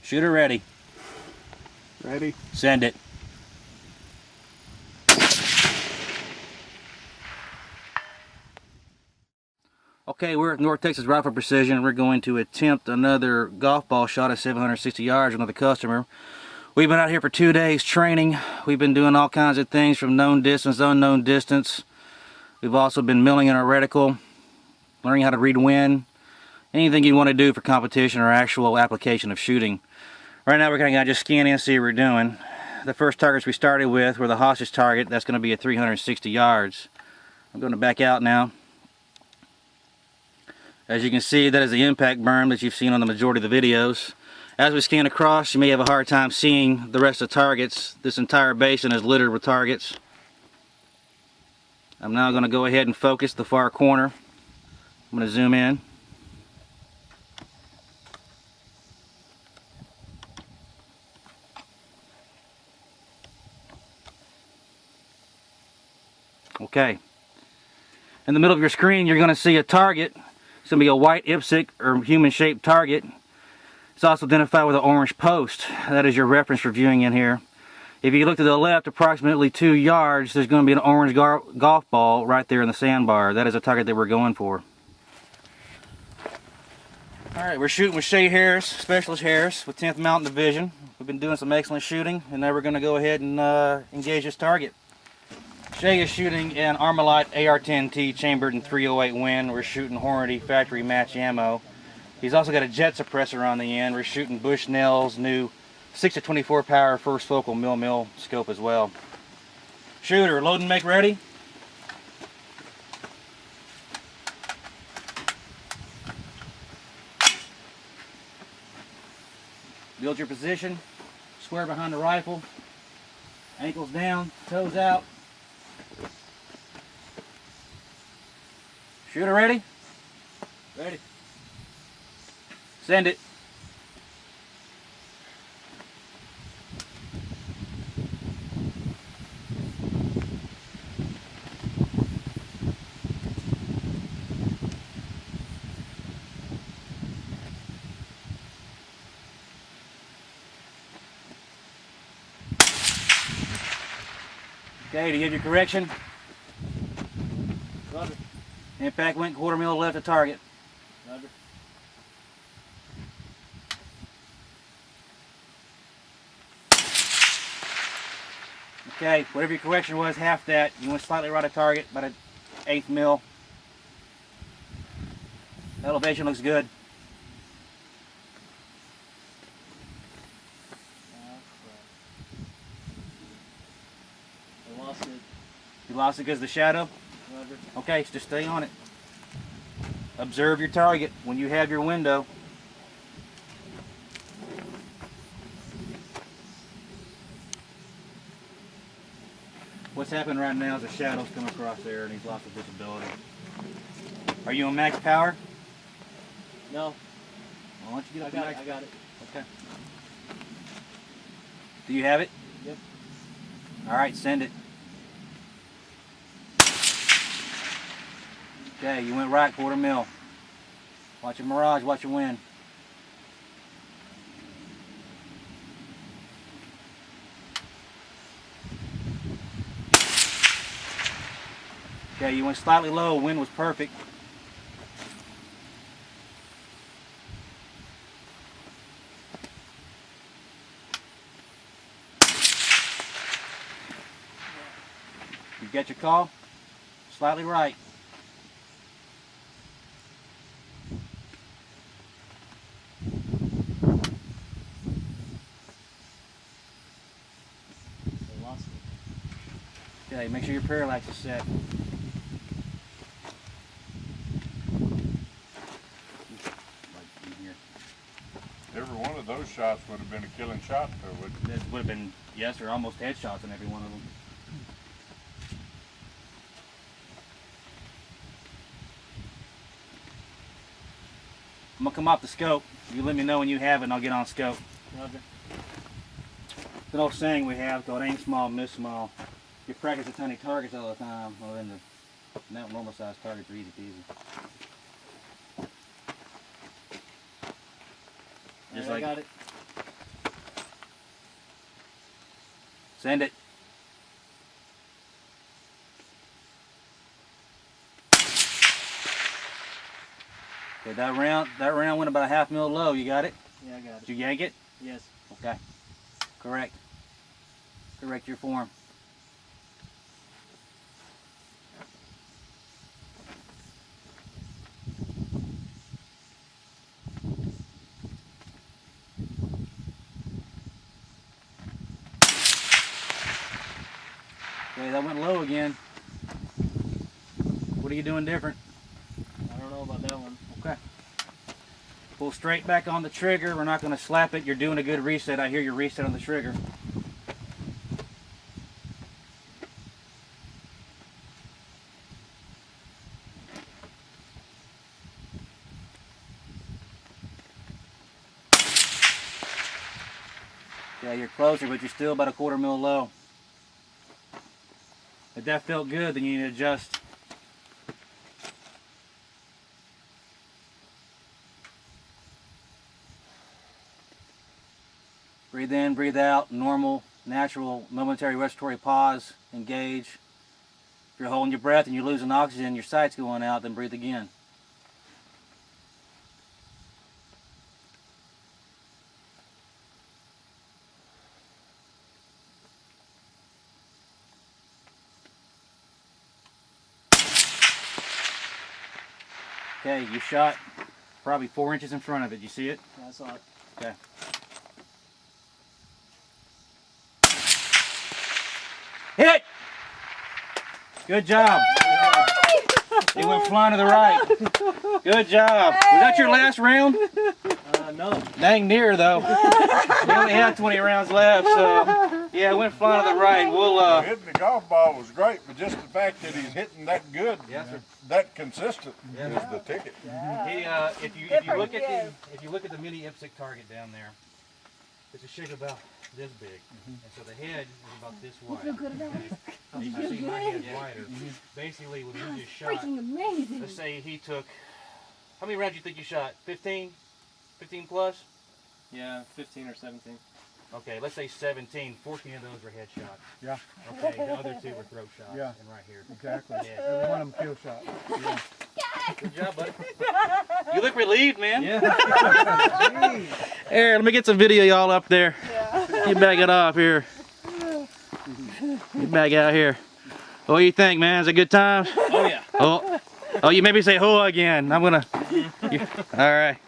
Shooter ready. Ready? Send it. Okay, we're at North Texas Rifle Precision. We're going to attempt another golf ball shot at 760 yards with another customer. We've been out here for 2 days training. We've been doing all kinds of things from known distance, unknown distance. We've also been milling in our reticle, learning how to read wind, anything you want to do for competition or actual application of shooting. Right now we're going to just scan in and see what we're doing. The first targets we started with were the hostage target. That's going to be at 360 yards. I'm going to back out now. As you can see, that is the impact berm that you've seen on the majority of the videos. As we scan across, you may have a hard time seeing the rest of the targets. This entire basin is littered with targets. I'm now going to go ahead and focus the far corner. I'm going to zoom in. Okay. In the middle of your screen, you're going to see a target. It's going to be a white IPSC or human-shaped target. It's also identified with an orange post. That is your reference for viewing in here. If you look to the left approximately 2 yards, there's going to be an orange golf ball right there in the sandbar. That is a target that we're going for. Alright, we're shooting with Shay Harris, Specialist Harris with 10th Mountain Division. We've been doing some excellent shooting, and now we're going to go ahead and engage this target. Shay is shooting an Armalite AR-10T chambered in 308 Win. We're shooting Hornady factory match ammo. He's also got a jet suppressor on the end. We're shooting Bushnell's new 6-24 power first focal mil scope as well. Shooter, load and make ready. Build your position, square behind the rifle, ankles down, toes out. Shooter ready? Ready. Send it. Okay, to give you correction. Roger. Impact went 1/4 mil left of target. Roger. Okay, whatever your correction was, half that. You went slightly right of target, about an 1/8 mil. Elevation looks good. I lost it. You lost it because of the shadow? Roger. Okay, so just stay on it. Observe your target when you have your window. What's happened right now is the shadows come across there and he's lost the visibility. Are you on max power? No. Well, why don't you get up to max? I got it. Okay. Do you have it? Yep. Alright, send it. Okay, you went right 1/4 mil. Watch your mirage, watch your wind. Okay, you went slightly low, wind was perfect. You get your call? Slightly right. I lost it. Okay, make sure your parallax is set. Every one of those shots would have been a killing shot, though, wouldn't it? This would have been, yes, or almost headshots in every one of them. I'm gonna come off the scope. You let me know when you have it and I'll get on scope. Roger. It's an old saying we have called aim small, miss small. You practice at tiny targets all the time. Well, then the normal size targets are easy peasy. Just like I got it. Send it. Okay, that round went about a half mil low. You got it? Yeah, I got Did you yank it? Yes. Okay. Correct. Correct your form. Okay, that went low again. What are you doing different? I don't know about that one. Okay. Pull straight back on the trigger. We're not going to slap it. You're doing a good reset. I hear your reset on the trigger. Yeah, you're closer, but you're still about a 1/4 mil low. If that felt good, then you need to adjust. Breathe in, breathe out, normal, natural, momentary respiratory pause, engage. If you're holding your breath and you're losing oxygen, your sight's going out, then breathe again. Okay, you shot probably 4 inches in front of it. You see it? Yeah, I saw it. Okay. Hit! Good job. It went flying to the right. Good job. Was that your last round? No. Dang near though. We only had 20 rounds left, so yeah, it went flying to the right. We'll Hitting the golf ball was great, but just the fact that he's hitting that good, Yes, sir. that consistent Yeah. is the ticket. He, if you look at the mini IPSC target down there, it's a shape about this big, and so the head is about this wide. Feel good about it? You can see my head wider. Basically, when you just shot, Freaking amazing. let's say he took, how many rounds do you think you shot? 15? 15 plus? Yeah, 15 or 17. Okay, let's say 17. 14 of those were head shots. Yeah. Okay, the other 2 were throat shots. Yeah. And right here. Exactly. Yeah. Every one of them kill shot. Yeah. Good job, buddy. You look relieved, man. Yeah. Here, let me get some video y'all up there. You back it off here. You back out here. What do you think, man? Is it a good time? Oh, yeah. Oh, you maybe say "ho" again. I'm gonna. All right.